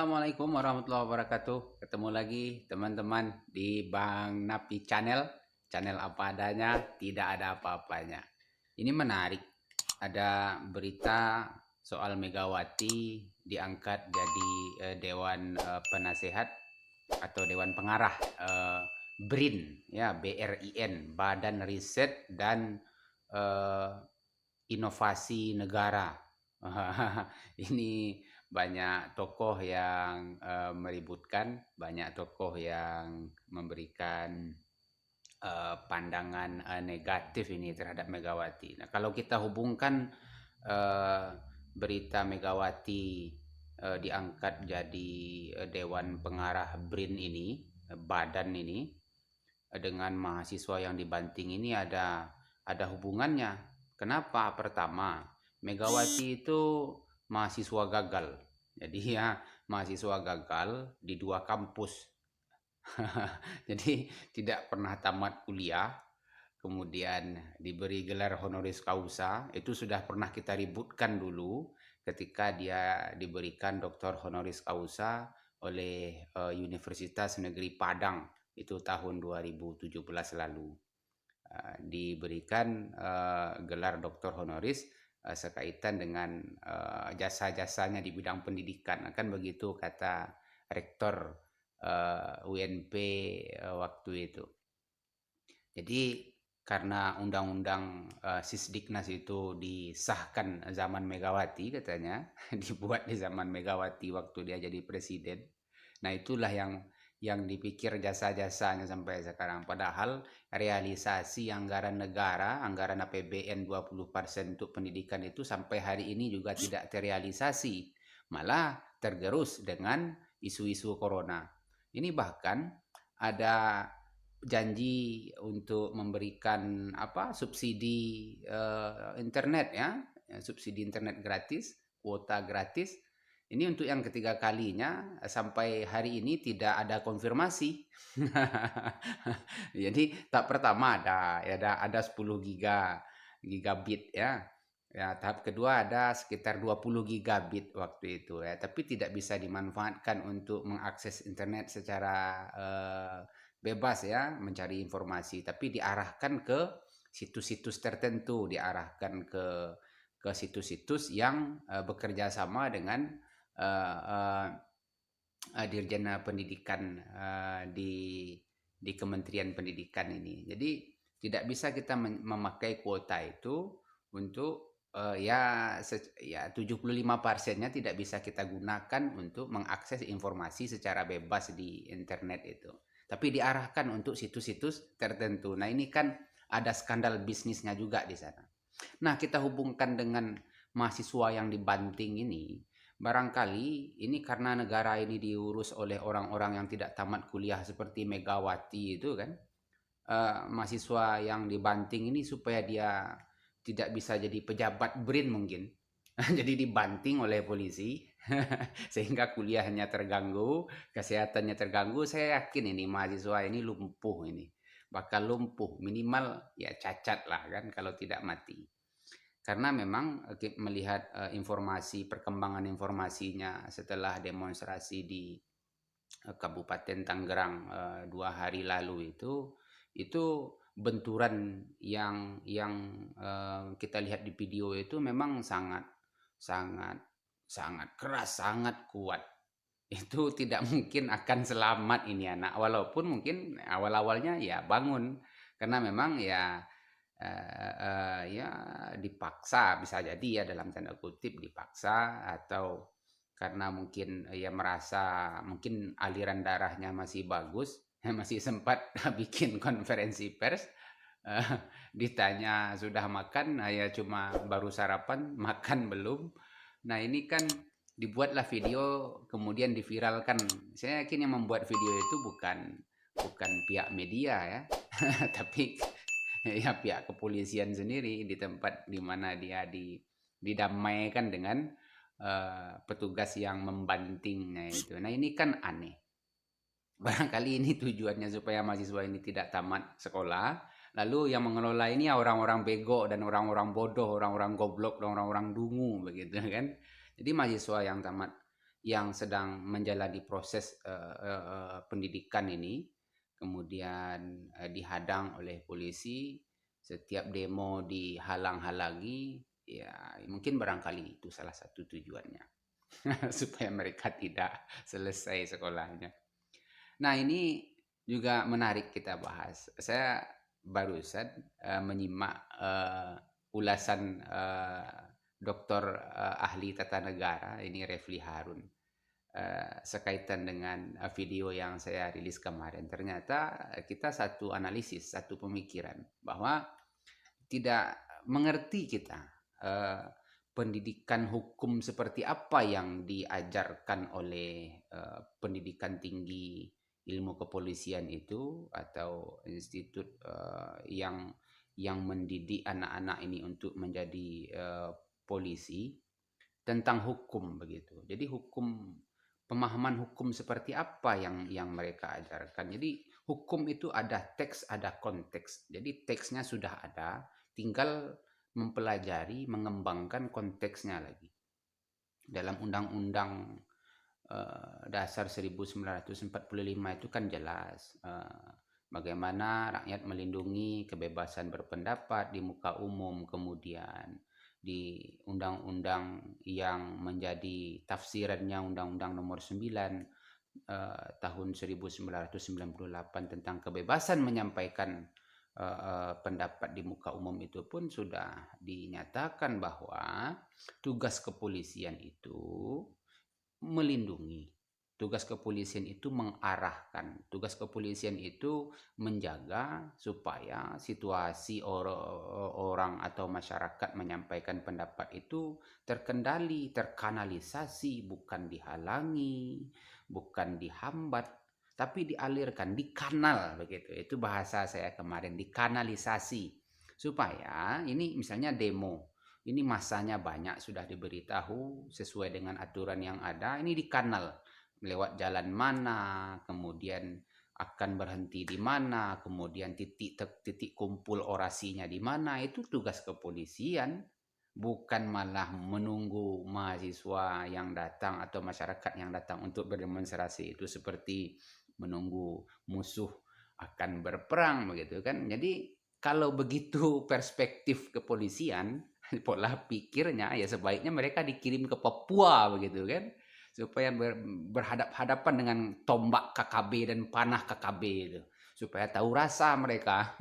Assalamualaikum warahmatullahi wabarakatuh. Ketemu lagi teman-teman di Bang Napi Channel. Channel apa adanya, tidak ada apa-apanya. Ini menarik. Ada berita soal Megawati diangkat jadi Dewan Penasehat atau Dewan Pengarah BRIN, ya BRIN, Badan Riset dan eh, Inovasi Negara. Ini banyak tokoh yang meributkan, banyak tokoh yang memberikan pandangan negatif ini terhadap Megawati. Nah, kalau kita hubungkan eh, berita Megawati diangkat jadi Dewan Pengarah BRIN ini, badan ini, dengan mahasiswa yang dibanting ini ada hubungannya. Kenapa? Pertama, Megawati itu mahasiswa gagal. Jadi ya mahasiswa gagal di dua kampus. Jadi tidak pernah tamat kuliah, kemudian diberi gelar honoris causa. Itu sudah pernah kita ributkan dulu ketika dia diberikan doktor honoris causa oleh Universitas Negeri Padang, itu tahun 2017 lalu. Diberikan gelar doktor honoris sekaitan dengan jasa-jasanya di bidang pendidikan. Kan begitu kata rektor UNP waktu itu. Jadi karena undang-undang Sisdiknas itu disahkan zaman Megawati katanya, dibuat di zaman Megawati waktu dia jadi presiden. Nah, itulah yang dipikir jasa-jasanya sampai sekarang. Padahal realisasi anggaran negara, anggaran APBN 20% untuk pendidikan itu sampai hari ini juga tidak terrealisasi. Malah tergerus dengan isu-isu corona. Ini bahkan ada janji untuk memberikan subsidi internet, ya, subsidi internet gratis, kuota gratis. Ini untuk yang ketiga kalinya, sampai hari ini tidak ada konfirmasi. Jadi tahap pertama ada 10 gigabit, ya. Ya, tahap kedua ada sekitar 20 gigabit waktu itu, ya, tapi tidak bisa dimanfaatkan untuk mengakses internet secara bebas, ya, mencari informasi, tapi diarahkan ke situs-situs tertentu, diarahkan ke situs-situs yang bekerja sama dengan uh, Dirjen Pendidikan di Kementerian Pendidikan ini. Jadi tidak bisa kita memakai kuota itu untuk ya 75%-nya tidak bisa kita gunakan untuk mengakses informasi secara bebas di internet itu. Tapi diarahkan untuk situs-situs tertentu. Nah, ini kan ada skandal bisnisnya juga di sana. Nah, kita hubungkan dengan mahasiswa yang dibanting ini. Barangkali ini karena negara ini diurus oleh orang-orang yang tidak tamat kuliah seperti Megawati itu kan. Mahasiswa yang dibanting ini supaya dia tidak bisa jadi pejabat BRIN mungkin. Jadi dibanting oleh polisi sehingga kuliahnya terganggu, kesehatannya terganggu. Saya yakin ini mahasiswa ini lumpuh ini. Bakal lumpuh, minimal ya cacat lah kan kalau tidak mati. Karena memang melihat informasi, perkembangan informasinya setelah demonstrasi di Kabupaten Tangerang 2 hari lalu itu benturan yang kita lihat di video itu memang sangat sangat sangat keras, sangat kuat. Itu tidak mungkin akan selamat ini anak, walaupun mungkin awal-awalnya ya bangun, karena memang ya dipaksa, bisa jadi ya dalam tanda kutip dipaksa, atau karena mungkin ya merasa mungkin aliran darahnya masih bagus, masih sempat bikin konferensi pers. Ditanya sudah makan, ya cuma baru sarapan, makan belum. Nah, ini kan dibuatlah video kemudian diviralkan. Saya yakin yang membuat video itu bukan pihak media, ya, tapi ya pihak kepolisian sendiri di tempat di mana dia didamaikan dengan petugas yang membantingnya itu. Nah, ini kan aneh. Barangkali ini tujuannya supaya mahasiswa ini tidak tamat sekolah. Lalu yang mengelola ini ya orang-orang bego dan orang-orang bodoh, orang-orang goblok, dan orang-orang dungu begitu kan. Jadi mahasiswa yang tamat yang sedang menjalani proses pendidikan ini, kemudian dihadang oleh polisi, setiap demo dihalang-halangi, ya mungkin barangkali itu salah satu tujuannya supaya mereka tidak selesai sekolahnya. Nah, ini juga menarik kita bahas. Saya barusan menyimak ulasan Doktor ahli tata negara ini Refli Harun sekaitan dengan video yang saya rilis kemarin. Ternyata kita satu analisis, satu pemikiran bahwa tidak mengerti kita eh, pendidikan hukum seperti apa yang diajarkan oleh pendidikan tinggi ilmu kepolisian itu atau institut yang mendidik anak-anak ini untuk menjadi polisi tentang hukum begitu. Jadi pemahaman hukum seperti apa yang mereka ajarkan. Jadi hukum itu ada teks, ada konteks. Jadi teksnya sudah ada, tinggal mempelajari, mengembangkan konteksnya lagi. Dalam Undang-Undang Dasar 1945 itu kan jelas bagaimana rakyat melindungi kebebasan berpendapat di muka umum, kemudian di undang-undang yang menjadi tafsirannya Undang-Undang Nomor 9 tahun 1998 tentang kebebasan menyampaikan pendapat di muka umum itu pun sudah dinyatakan bahwa tugas kepolisian itu melindungi. Tugas kepolisian itu mengarahkan. Tugas kepolisian itu menjaga supaya situasi orang atau masyarakat menyampaikan pendapat itu terkendali, terkanalisasi, bukan dihalangi, bukan dihambat, tapi dialirkan, dikanal begitu. Itu bahasa saya kemarin, dikanalisasi. Supaya ini misalnya demo, ini masanya banyak, sudah diberitahu sesuai dengan aturan yang ada, ini dikanal lewat jalan mana, kemudian akan berhenti di mana, kemudian titik kumpul orasinya di mana. Itu tugas kepolisian, bukan malah menunggu mahasiswa yang datang atau masyarakat yang datang untuk berdemonstrasi itu seperti menunggu musuh akan berperang begitu kan. Jadi kalau begitu perspektif kepolisian, pola pikirnya ya sebaiknya mereka dikirim ke Papua begitu kan, supaya berhadap-hadapan dengan tombak KKB dan panah KKB itu, supaya tahu rasa mereka.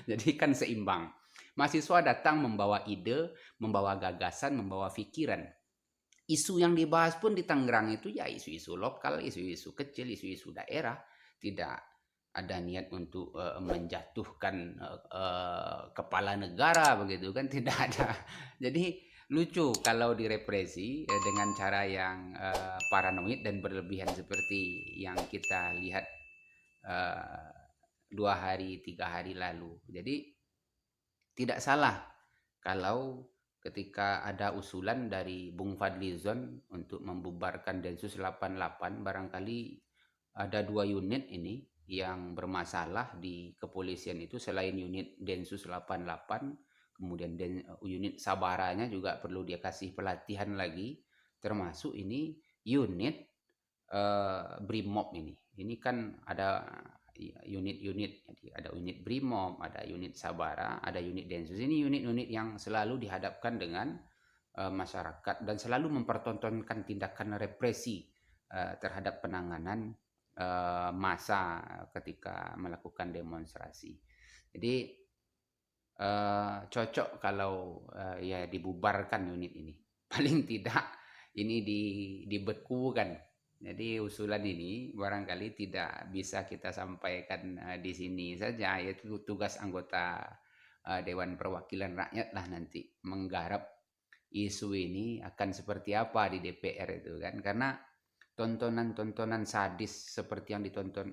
Jadi kan seimbang. Mahasiswa datang membawa ide, membawa gagasan, membawa pikiran. Isu yang dibahas pun di Tangerang itu ya isu-isu lokal, isu-isu kecil, isu-isu daerah. Tidak ada niat untuk menjatuhkan kepala negara begitu kan, tidak ada. Jadi lucu kalau direpresi dengan cara yang paranoid dan berlebihan seperti yang kita lihat uh, 2 hari 3 hari lalu. Jadi tidak salah kalau ketika ada usulan dari Bung Fadlizon untuk membubarkan Densus 88, barangkali ada 2 unit ini yang bermasalah di kepolisian itu, selain unit Densus 88, kemudian unit Sabaranya juga perlu dia kasih pelatihan lagi, termasuk ini unit Brimob ini. Ini kan ada unit-unit, ada unit Brimob, ada unit Sabara, ada unit Densus. Ini unit-unit yang selalu dihadapkan dengan masyarakat dan selalu mempertontonkan tindakan represi terhadap penanganan massa ketika melakukan demonstrasi. Jadi cocok kalau ya dibubarkan unit ini. Paling tidak ini dibekukan. Jadi usulan ini barangkali tidak bisa kita sampaikan di sini saja, yaitu tugas anggota Dewan Perwakilan Rakyat lah nanti menggarap isu ini akan seperti apa di DPR itu kan, karena tontonan-tontonan sadis seperti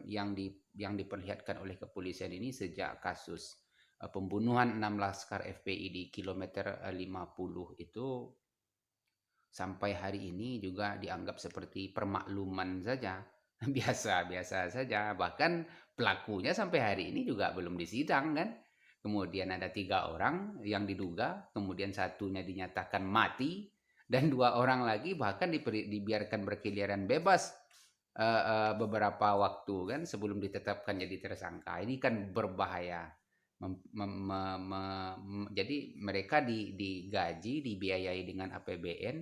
yang diperlihatkan oleh kepolisian ini sejak kasus pembunuhan 6 laskar FPI di kilometer 50 itu sampai hari ini juga dianggap seperti permakluman saja, biasa-biasa saja. Bahkan pelakunya sampai hari ini juga belum disidang kan. Kemudian ada 3 orang yang diduga, kemudian satunya dinyatakan mati dan 2 orang lagi bahkan dibiarkan berkeliaran bebas beberapa waktu kan sebelum ditetapkan jadi tersangka. Ini kan berbahaya. Jadi mereka digaji, dibiayai dengan APBN,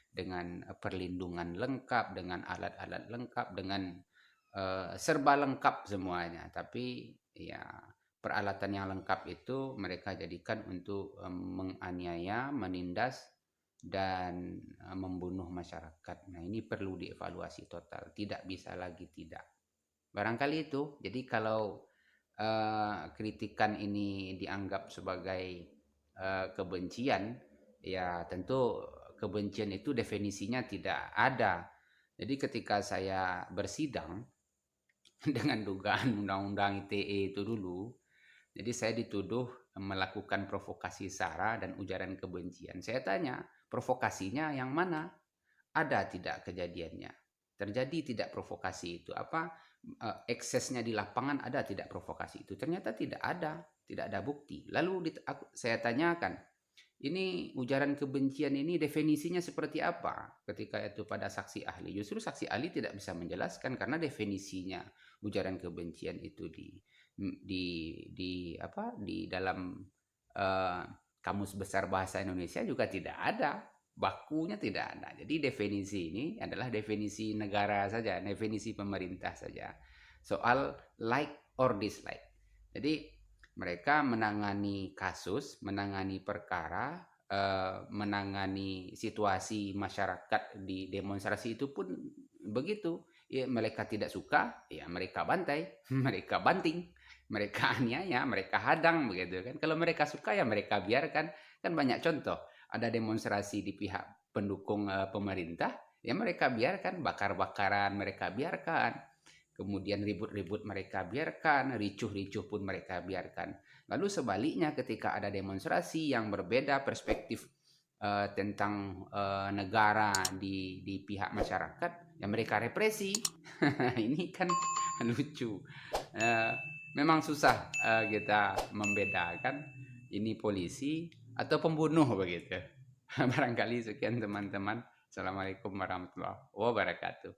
dengan perlindungan lengkap, dengan alat-alat lengkap, dengan serba lengkap semuanya. Tapi ya peralatan yang lengkap itu mereka jadikan untuk menganiaya, menindas, dan membunuh masyarakat. Nah, ini perlu dievaluasi total. Tidak bisa lagi tidak. Barangkali itu. Jadi kalau kritikan ini dianggap sebagai kebencian, ya tentu kebencian itu definisinya tidak ada. Jadi ketika saya bersidang dengan dugaan undang-undang ITE itu dulu, jadi saya dituduh melakukan provokasi sara dan ujaran kebencian. Saya tanya, provokasinya yang mana? Ada tidak kejadiannya? Terjadi tidak provokasi itu? Apa eksesnya di lapangan ada tidak provokasi itu? Ternyata tidak ada bukti. Lalu saya tanyakan, ini ujaran kebencian ini definisinya seperti apa? Ketika itu pada saksi ahli, justru saksi ahli tidak bisa menjelaskan karena definisinya ujaran kebencian itu di dalam Kamus Besar Bahasa Indonesia juga tidak ada, bakunya tidak ada. Jadi definisi ini adalah definisi negara saja, definisi pemerintah saja. Soal like or dislike. Jadi mereka menangani kasus, menangani perkara, menangani situasi masyarakat di demonstrasi itu pun begitu. Ya, mereka tidak suka, ya mereka bantai, mereka banting, mereka aniaya, mereka hadang begitu kan. Kalau mereka suka ya mereka biarkan. Kan banyak contoh, ada demonstrasi di pihak pendukung pemerintah, ya mereka biarkan, bakar-bakaran mereka biarkan. Kemudian ribut-ribut mereka biarkan, ricuh-ricuh pun mereka biarkan. Lalu sebaliknya ketika ada demonstrasi yang berbeda perspektif tentang negara di pihak masyarakat, ya mereka represi. Ini kan lucu. Memang susah kita membedakan ini polisi atau pembunuh begitu. Barangkali sekian teman-teman. Assalamualaikum warahmatullahi wabarakatuh.